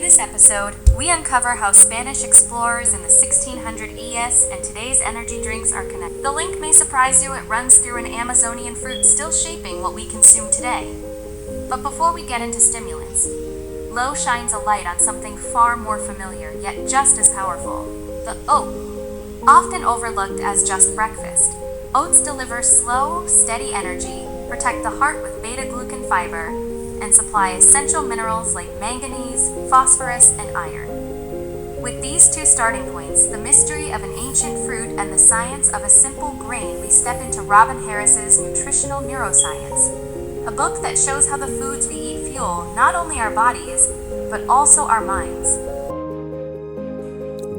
this episode, we uncover how Spanish explorers in the 1600 ES and today's energy drinks are connected. The link may surprise you. It runs through an Amazonian fruit still shaping what we consume today. But before we get into stimulants, Lo shines a light on something far more familiar, yet just as powerful: the oat. Often overlooked as just breakfast, oats deliver slow, steady energy, protect the heart with beta-glucan fiber, and supply essential minerals like manganese, phosphorus, and iron. With these two starting points, the mystery of an ancient fruit and the science of a simple grain, we step into Robin Harris's Nutritional Neuroscience, a book that shows how the foods we eat fuel not only our bodies, but also our minds.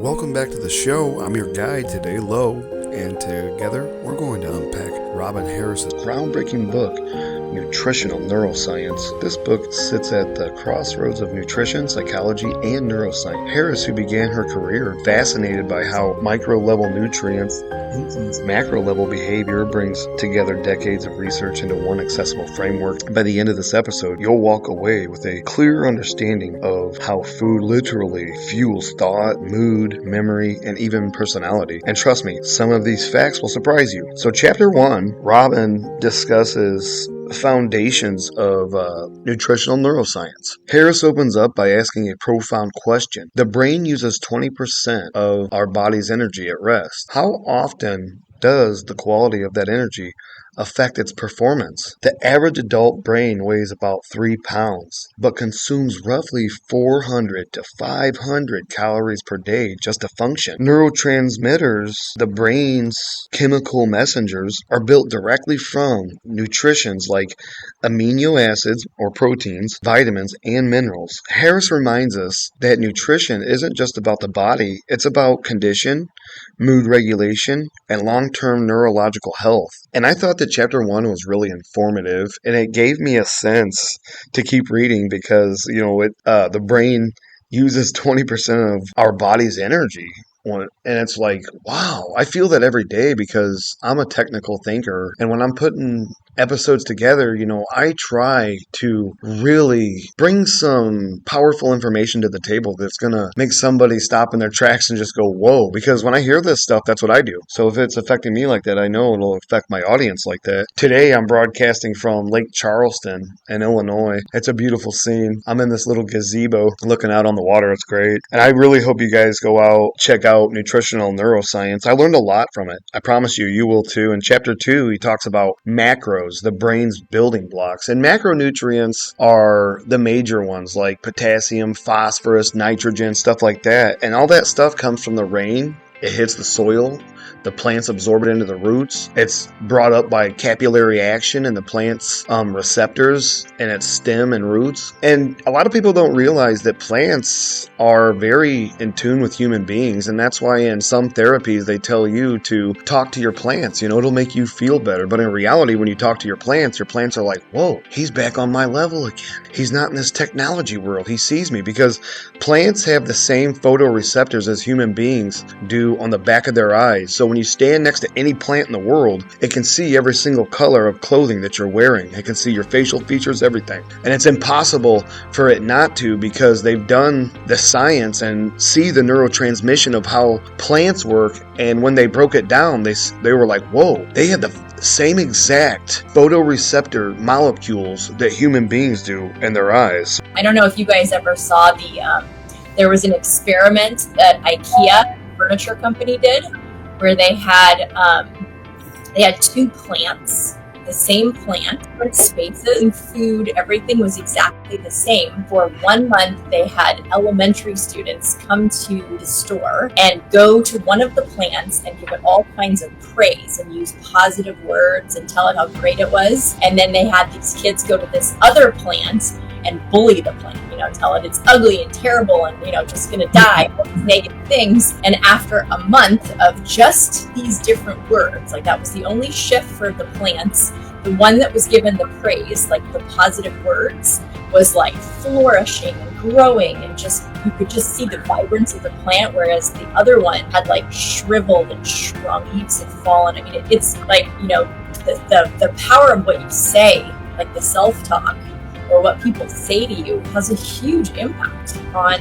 Welcome back to the show. I'm your guide today, Lo, and together we're going to unpack Robin Harris's groundbreaking book, Nutritional Neuroscience. This book sits at the crossroads of nutrition, psychology, and neuroscience. Harris, who began her career fascinated by how micro-level nutrients influence macro-level behavior, brings together decades of research into one accessible framework. By the end of this episode, you'll walk away with a clear understanding of how food literally fuels thought, mood, memory, and even personality. And trust me, some of these facts will surprise you. So Chapter 1, Robin discusses foundations of nutritional neuroscience. Harris opens up by asking a profound question. The brain uses 20% of our body's energy at rest. How often does the quality of that energy affect its performance? The average adult brain weighs about 3 pounds, but consumes roughly 400 to 500 calories per day just to function. Neurotransmitters, the brain's chemical messengers, are built directly from nutrients like amino acids or proteins, vitamins, and minerals. Harris reminds us that nutrition isn't just about the body, it's about condition, mood regulation, and long-term neurological health. And I thought that Chapter 1 was really informative, and it gave me a sense to keep reading because, the brain uses 20% of our body's energy. And it's like, wow, I feel that every day because I'm a technical thinker. And when I'm putting episodes together, I try to really bring some powerful information to the table that's going to make somebody stop in their tracks and just go, whoa, because when I hear this stuff, that's what I do. So if it's affecting me like that, I know it'll affect my audience like that. Today, I'm broadcasting from Lake Charleston in Illinois. It's a beautiful scene. I'm in this little gazebo looking out on the water. It's great. And I really hope you guys go out, check out Nutritional Neuroscience. I learned a lot from it. I promise you will too. In Chapter 2, he talks about macros, the brain's building blocks. And macronutrients are the major ones like potassium, phosphorus, nitrogen, stuff like that. And all that stuff comes from the rain. It hits the soil. The plants absorb it into the roots. It's brought up by capillary action in the plant's receptors and its stem and roots. And a lot of people don't realize that plants are very in tune with human beings. And that's why in some therapies they tell you to talk to your plants. It'll make you feel better. But in reality, when you talk to your plants are like, whoa, he's back on my level again. He's not in this technology world. He sees me because plants have the same photoreceptors as human beings do on the back of their eyes. So when you stand next to any plant in the world, it can see every single color of clothing that you're wearing. It can see your facial features, everything. And it's impossible for it not to because they've done the science and see the neurotransmission of how plants work. And when they broke it down, they were like, whoa, they have the same exact photoreceptor molecules that human beings do in their eyes. I don't know if you guys ever saw there was an experiment that IKEA furniture company did where they had two plants, the same plant, different spaces, and food, everything was exactly the same. For 1 month, they had elementary students come to the store and go to one of the plants and give it all kinds of praise and use positive words and tell it how great it was. And then they had these kids go to this other plant and bully the plant, tell it it's ugly and terrible and, just gonna die, all these negative things. And after a month of just these different words, like that was the only shift for the plants, the one that was given the praise, like the positive words, was like flourishing and growing and just, you could just see the vibrance of the plant, whereas the other one had like shriveled and shrunk, leaves had fallen. I mean, it's like, the power of what you say, like the self-talk, or what people say to you has a huge impact on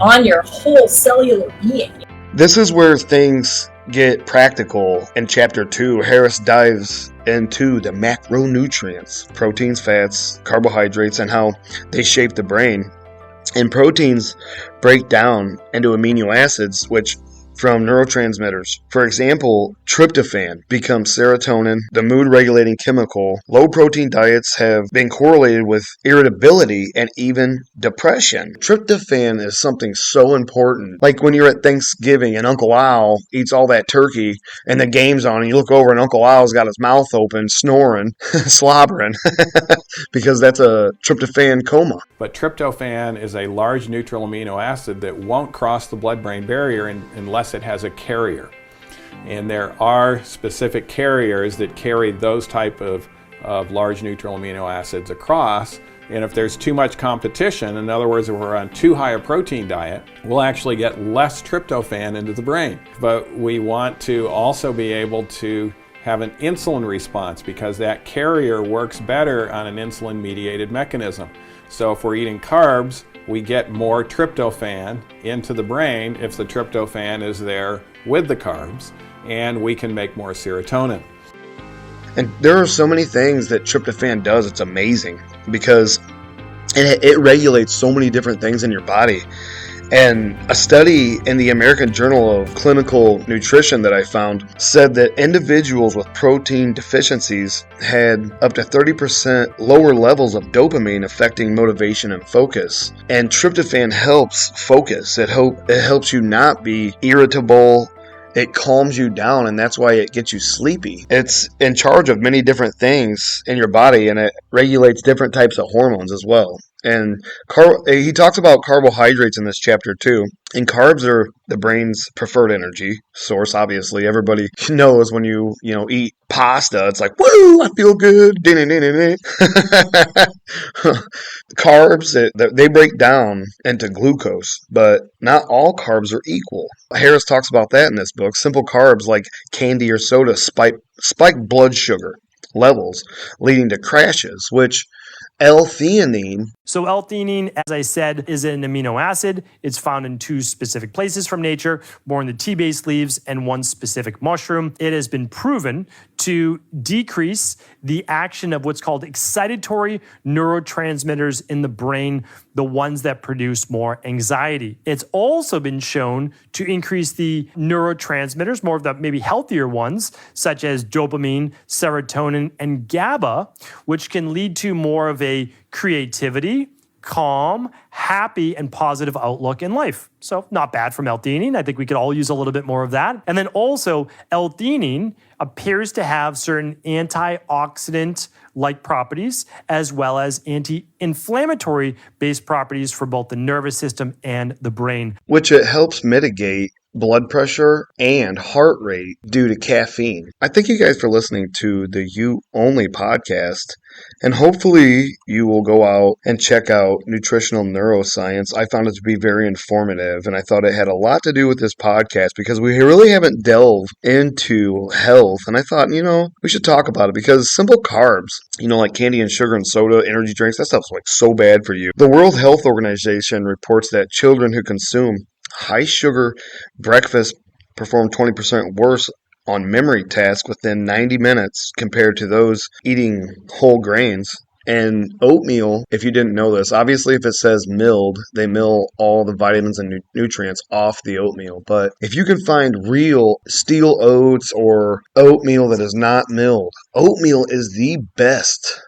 on your whole cellular being. This is where things get practical. In chapter 2, Harris dives into the macronutrients, proteins, fats, carbohydrates, and how they shape the brain. And proteins break down into amino acids, which from neurotransmitters. For example, tryptophan becomes serotonin, the mood-regulating chemical. Low-protein diets have been correlated with irritability and even depression. Tryptophan is something so important. Like when you're at Thanksgiving and Uncle Al eats all that turkey and the game's on and you look over and Uncle Al's got his mouth open, snoring, slobbering, because that's a tryptophan coma. But tryptophan is a large neutral amino acid that won't cross the blood-brain barrier unless it has a carrier. And there are specific carriers that carry those type of large neutral amino acids across. And if there's too much competition, in other words, if we're on too high a protein diet, we'll actually get less tryptophan into the brain. But we want to also be able to have an insulin response because that carrier works better on an insulin-mediated mechanism. So if we're eating carbs, we get more tryptophan into the brain if the tryptophan is there with the carbs, and we can make more serotonin. And there are so many things that tryptophan does. It's amazing because it regulates so many different things in your body. And a study in the American Journal of Clinical Nutrition that I found said that individuals with protein deficiencies had up to 30% lower levels of dopamine, affecting motivation and focus. And tryptophan helps focus. It helps you not be irritable. It calms you down, and that's why it gets you sleepy. It's in charge of many different things in your body, and it regulates different types of hormones as well. And he talks about carbohydrates in this chapter too. And carbs are the brain's preferred energy source. Obviously, everybody knows when you eat pasta, it's like, woo, I feel good. Carbs, they break down into glucose, but not all carbs are equal. Harris talks about that in this book. Simple carbs like candy or soda spike blood sugar levels, leading to crashes, which L-theanine. So L-theanine, as I said, is an amino acid. It's found in 2 specific places from nature, more in the tea-based leaves and 1 specific mushroom. It has been proven to decrease the action of what's called excitatory neurotransmitters in the brain, the ones that produce more anxiety. It's also been shown to increase the neurotransmitters, more of the maybe healthier ones, such as dopamine, serotonin, and GABA, which can lead to more of a creativity, calm, happy, and positive outlook in life. So not bad from L-theanine. I think we could all use a little bit more of that. And then also L-theanine appears to have certain antioxidant-like properties as well as anti-inflammatory based properties for both the nervous system and the brain. Which it helps mitigate blood pressure and heart rate due to caffeine. I thank you guys for listening to the You Only podcast, and hopefully you will go out and check out Nutritional Neuroscience. I found it to be very informative, and I thought it had a lot to do with this podcast because we really haven't delved into health, and I thought, we should talk about it because simple carbs, like candy and sugar and soda, energy drinks, that stuff's like so bad for you. The World Health Organization reports that children who consume high sugar breakfast perform 20% worse on memory tasks within 90 minutes compared to those eating whole grains. And oatmeal, if you didn't know this, obviously if it says milled, they mill all the vitamins and nutrients off the oatmeal. But if you can find real steel oats or oatmeal that is not milled, oatmeal is the best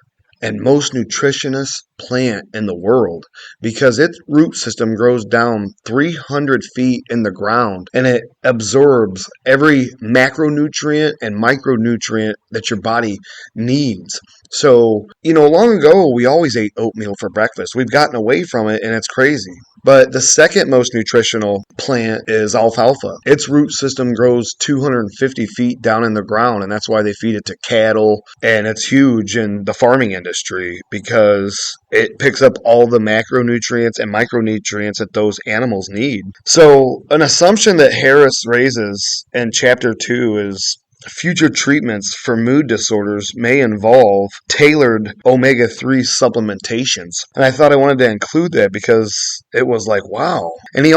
and most nutritious plant in the world because its root system grows down 300 feet in the ground and it absorbs every macronutrient and micronutrient that your body needs. So, long ago, we always ate oatmeal for breakfast. We've gotten away from it and it's crazy. But the second most nutritional plant is alfalfa. Its root system grows 250 feet down in the ground, and that's why they feed it to cattle. And it's huge in the farming industry because it picks up all the macronutrients and micronutrients that those animals need. So an assumption that Harris raises in chapter 2 is future treatments for mood disorders may involve tailored omega-3 supplementations. And I thought I wanted to include that because it was like, wow. And he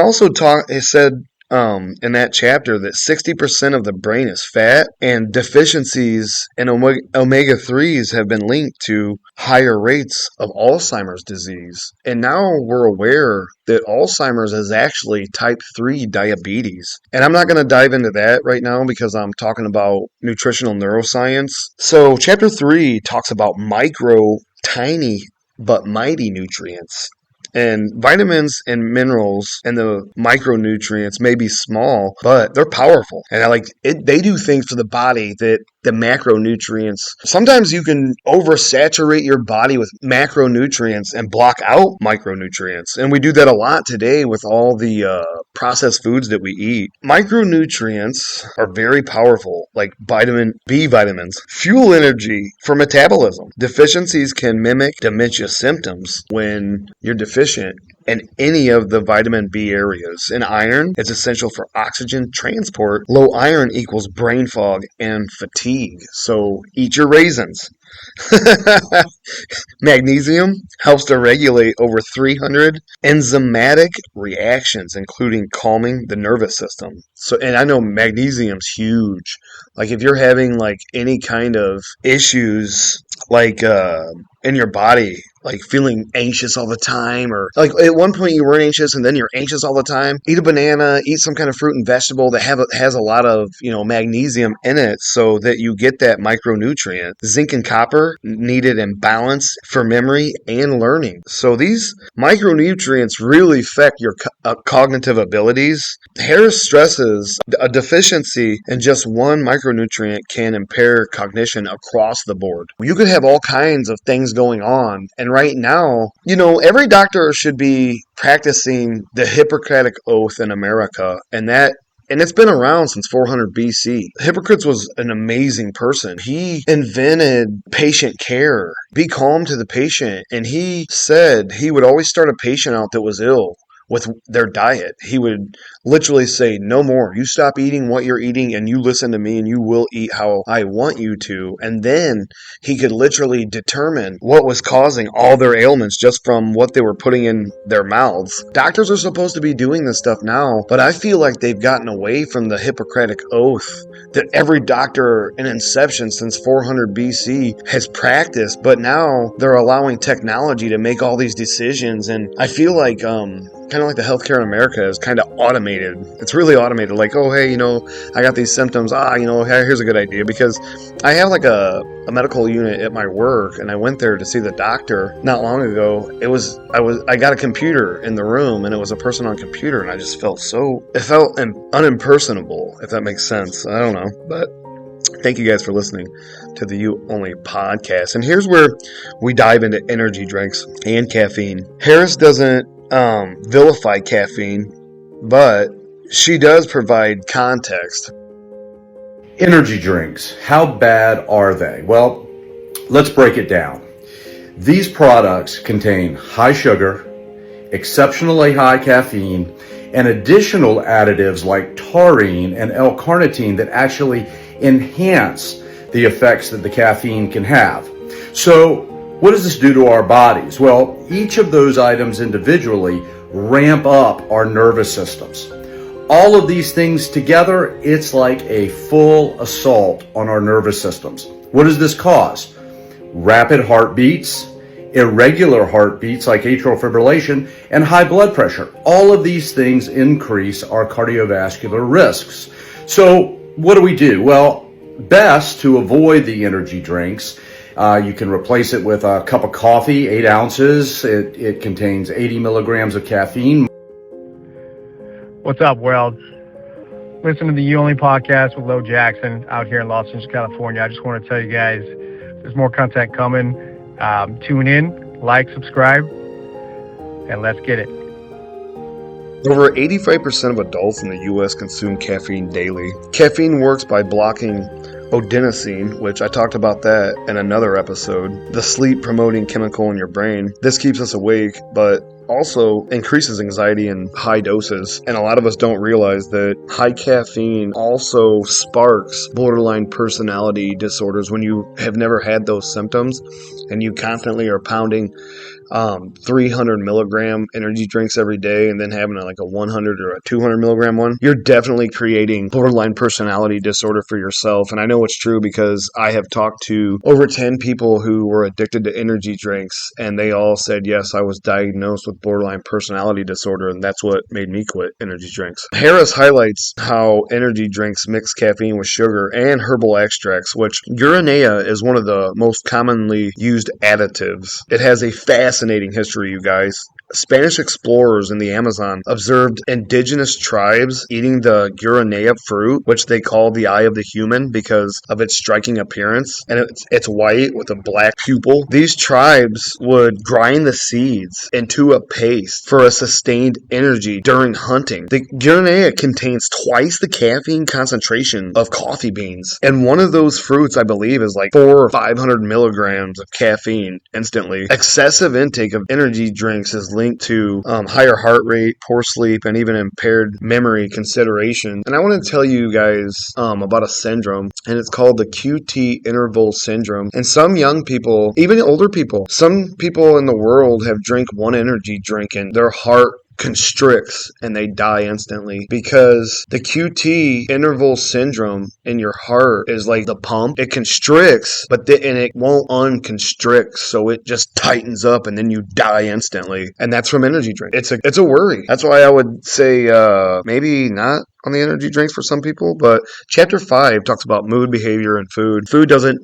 said in that chapter that 60% of the brain is fat, and deficiencies in omega-3s have been linked to higher rates of Alzheimer's disease. And now we're aware that Alzheimer's is actually type 3 diabetes. And I'm not going to dive into that right now because I'm talking about nutritional neuroscience. So chapter 3 talks about tiny but mighty nutrients. And vitamins and minerals and the micronutrients may be small, but they're powerful. And they do things for the body that the macronutrients. Sometimes you can oversaturate your body with macronutrients and block out micronutrients. And we do that a lot today with all the processed foods that we eat. Micronutrients are very powerful, like vitamin B vitamins, fuel energy for metabolism. Deficiencies can mimic dementia symptoms when you're deficient in any of the vitamin B areas. And iron is essential for oxygen transport. Low iron equals brain fog and fatigue. So eat your raisins. Magnesium helps to regulate over 300 enzymatic reactions, including calming the nervous system. So, and I know magnesium's huge. Like if you're having like any kind of issues, like in your body, like feeling anxious all the time, or like at one point you weren't anxious and then you're anxious all the time, eat a banana, eat some kind of fruit and vegetable that has a lot of, magnesium in it so that you get that micronutrient. Zinc and copper needed in balance for memory and learning. So these micronutrients really affect your cognitive abilities. Harris stresses a deficiency in just one micronutrient can impair cognition across the board. You could have all kinds of things going on. And right now, every doctor should be practicing the Hippocratic Oath in America, and it's been around since 400 BC. Hippocrates was an amazing person. He invented patient care. Be calm to the patient. And he said he would always start a patient out that was ill with their diet. He would literally say, no more. You stop eating what you're eating and you listen to me and you will eat how I want you to. And then he could literally determine what was causing all their ailments just from what they were putting in their mouths. Doctors are supposed to be doing this stuff now, but I feel like they've gotten away from the Hippocratic Oath that every doctor in inception since 400 BC has practiced, but now they're allowing technology to make all these decisions. And I feel like kind of like the healthcare in America is kind of automated. It's really automated. Like, oh, hey, I got these symptoms. Here's a good idea. Because I have like a medical unit at my work, and I went there to see the doctor not long ago. I got a computer in the room, and it was a person on computer, and I just felt unimpersonable, if that makes sense. I don't know, but thank you guys for listening to the You Only podcast. And here's where we dive into energy drinks and caffeine. Harris doesn't vilify caffeine, but she does provide context. Energy drinks, how bad are they? Well, let's break it down. These products contain high sugar, exceptionally high caffeine, and additional additives like taurine and L-carnitine that actually enhance the effects that the caffeine can have. So what does this do to our bodies? Well, each of those items individually ramp up our nervous systems. All of these things together, it's like a full assault on our nervous systems. What does this cause? Rapid heartbeats, irregular heartbeats like atrial fibrillation, and high blood pressure. All of these things increase our cardiovascular risks. So what do? Well, best to avoid the energy drinks. You can replace it with a cup of coffee, 8 ounces. It contains 80 milligrams of caffeine. What's up, world? Listen to the You Only podcast with Lo Jackson out here in Los Angeles, California. I just want to tell you guys there's more content coming. Tune in, like, subscribe, and let's get it. Over 85% of adults in the U.S. consume caffeine daily. Caffeine works by blocking adenosine, which I talked about that in another episode, the sleep-promoting chemical in your brain. This keeps us awake, but also increases anxiety in high doses. And a lot of us don't realize that high caffeine also sparks borderline personality disorders when you have never had those symptoms and you constantly are pounding 300 milligram energy drinks every day and then having like a 100 or a 200 milligram one, you're definitely creating borderline personality disorder for yourself. And I know it's true because I have talked to over 10 people who were addicted to energy drinks, and they all said, yes, I was diagnosed with borderline personality disorder, and that's what made me quit energy drinks. Harris highlights how energy drinks mix caffeine with sugar and herbal extracts, which guaraná is one of the most commonly used additives. It has a fascinating history, you guys. Spanish explorers in the Amazon observed indigenous tribes eating the guaraná fruit, which they call the eye of the human because of its striking appearance, and it's white with a black pupil. These tribes would grind the seeds into a paste for a sustained energy during hunting. The guaraná contains twice the caffeine concentration of coffee beans, and one of those fruits, I believe, is like 400 or 500 milligrams of caffeine instantly. Excessive intake of energy drinks is linked to higher heart rate, poor sleep, and even impaired memory consideration. And I want to tell you guys about a syndrome, and it's called the QT interval syndrome. And some young people, even older people, some people in the world have drank one energy drink and their heart constricts and they die instantly because the QT interval syndrome in your heart is like the pump. It constricts, and it won't unconstrict, so it just tightens up and then you die instantly. And that's from energy drink. It's a worry. That's why I would say maybe not on the energy drinks for some people, but chapter 5 talks about mood, behavior, and food. Food doesn't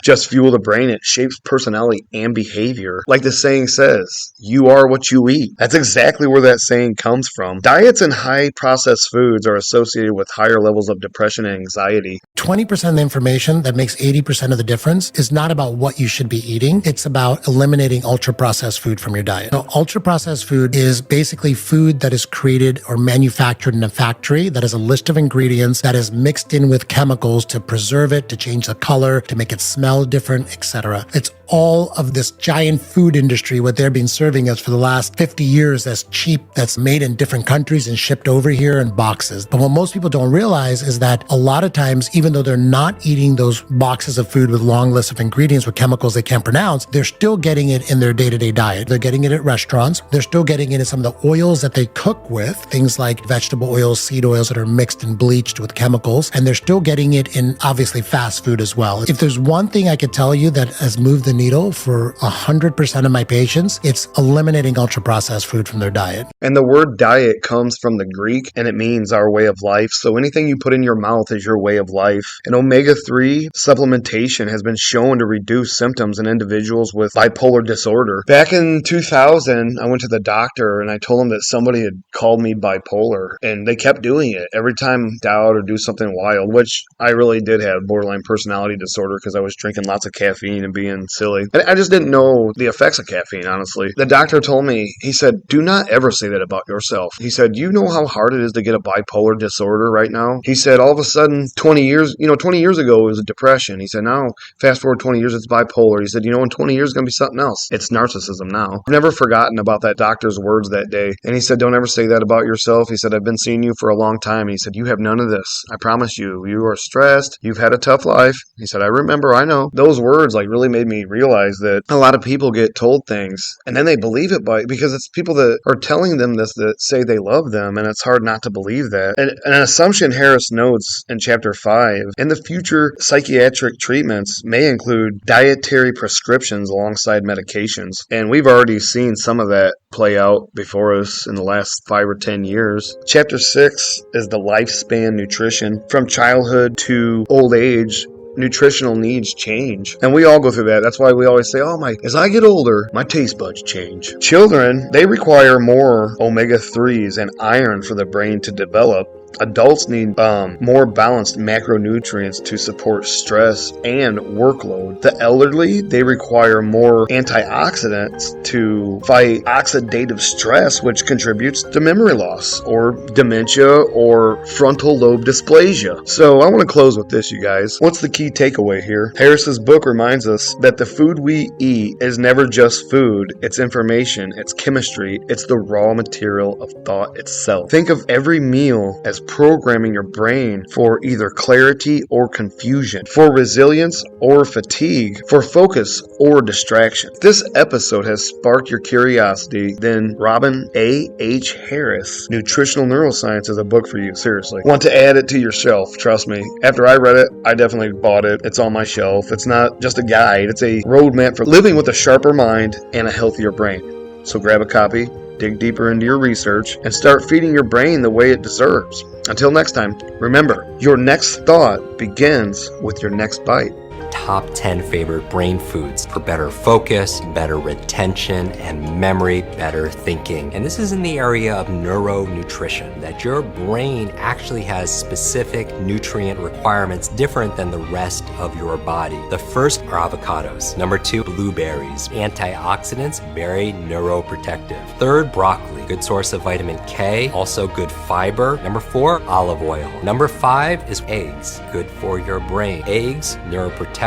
just fuel the brain, it shapes personality and behavior. Like the saying says, you are what you eat. That's exactly where that saying comes from. Diets and high processed foods are associated with higher levels of depression and anxiety. 20% of the information that makes 80% of the difference is not about what you should be eating. It's about eliminating ultra-processed food from your diet. So ultra-processed food is basically food that is created or manufactured in a factory that has a list of ingredients that is mixed in with chemicals to preserve it, to change the color, to make it smell different, etc. It's all of this giant food industry, what they've been serving us for the last 50 years that's cheap, that's made in different countries and shipped over here in boxes. But what most people don't realize is that a lot of times, even though they're not eating those boxes of food with long lists of ingredients with chemicals they can't pronounce, they're still getting it in their day-to-day diet. They're getting it at restaurants. They're still getting it in some of the oils that they cook with, things like vegetable oils, seed oils that are mixed and bleached with chemicals. And they're still getting it in obviously fast food as well. If there's one thing I could tell you that has moved the needle for 100% of my patients, it's eliminating ultra-processed food from their diet. And the word diet comes from the Greek, and it means our way of life. So anything you put in your mouth is your way of life. And omega-3 supplementation has been shown to reduce symptoms in individuals with bipolar disorder. Back in 2000, I went to the doctor and I told him that somebody had called me bipolar, and they kept doing it every time I doubt or do something wild, which I really did have borderline personality disorder because I was drinking lots of caffeine and being silly. And I just didn't know the effects of caffeine, honestly. The doctor told me, he said, do not ever say that about yourself. He said, you know how hard it is to get a bipolar disorder right now? He said, all of a sudden, 20 years ago it was a depression. He said, now, fast forward 20 years, it's bipolar. He said, in 20 years it's going to be something else. It's narcissism now. I've never forgotten about that doctor's words that day. And he said, don't ever say that about yourself. He said, I've been seeing you for a long time. And he said, you have none of this. I promise you. You are stressed. You've had a tough life. He said, I remember. I know. Those words really made me realize that a lot of people get told things and then they believe it because it's people that are telling them this that say they love them, and it's hard not to believe that. And an assumption Harris notes in chapter 5, in the future, psychiatric treatments may include dietary prescriptions alongside medications. And we've already seen some of that play out before us in the last 5 or 10 years. Chapter 6 is the lifespan nutrition. From childhood to old age, nutritional needs change. And we all go through that. That's why we always say, as I get older, my taste buds change. Children, they require more omega-3s and iron for the brain to develop. Adults need more balanced macronutrients to support stress and workload. The elderly, they require more antioxidants to fight oxidative stress, which contributes to memory loss or dementia or frontal lobe dysplasia. So I want to close with this, you guys. What's the key takeaway here? Harris's book reminds us that the food we eat is never just food. It's information, it's chemistry, it's the raw material of thought itself. Think of every meal as programming your brain for either clarity or confusion, for resilience or fatigue, for focus or distraction. If this episode has sparked your curiosity, then Robin A. H. Harris, Nutritional Neuroscience is a book for you, seriously. Want to add it to your shelf, trust me. After I read it, I definitely bought it. It's on my shelf. It's not just a guide, it's a roadmap for living with a sharper mind and a healthier brain. So grab a copy, dig deeper into your research, and start feeding your brain the way it deserves. Until next time, remember, your next thought begins with your next bite. Top 10 favorite brain foods for better focus, better retention, and memory, better thinking. And this is in the area of neuronutrition, that your brain actually has specific nutrient requirements different than the rest of your body. The first are avocados. Number 2, blueberries. Antioxidants, very neuroprotective. Third, broccoli, good source of vitamin K, also good fiber. Number 4, olive oil. Number 5 is eggs, good for your brain. Eggs, neuroprotective,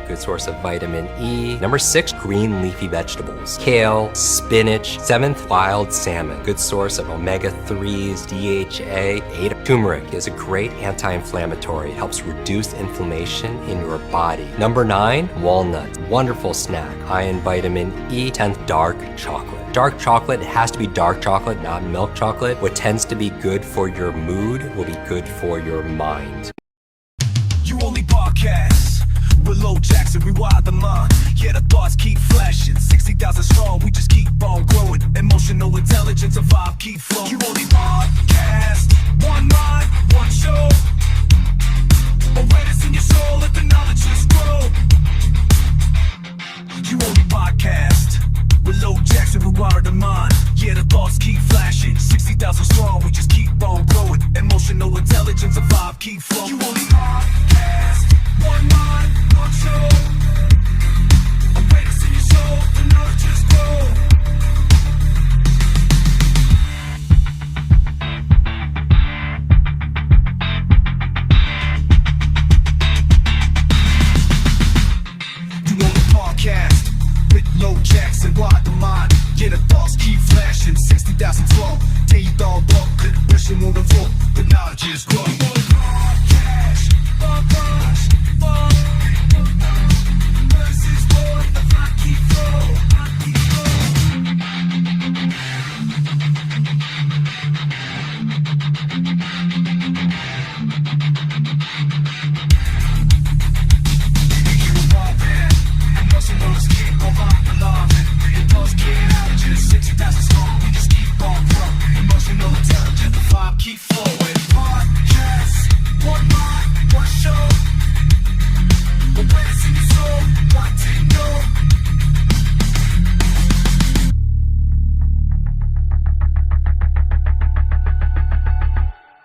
good source of vitamin E. Number 6, green leafy vegetables. Kale, spinach. 7th, wild salmon, good source of omega-3s, DHA. Turmeric is a great anti-inflammatory, helps reduce inflammation in your body. Number 9, walnuts, wonderful snack, high in vitamin E. 10th, dark chocolate. Dark chocolate, it has to be dark chocolate, not milk chocolate. What tends to be good for your mood will be good for your mind. You only podcast with Low Jackson, rewire the mind. Yeah, the thoughts keep flashing. 60,000 strong, we just keep on growing. Emotional intelligence, a vibe keep flowing. You only podcast, one mind, one show. Awareness in your soul, let the knowledge just grow. You only podcast with Low Jackson, rewire the mind. Yeah, the thoughts keep flashing. 60,000 strong, we just keep on growing. Emotional intelligence, a vibe keep flowing. You only podcast, one mind, one show. Awareness in your soul, the knowledge just grow. You on the podcast with Low Jackson, wide the mind. Yeah, the thoughts keep flashing. 60,000 strong, teeth all broke. Pushing on the floor, the knowledge is grow.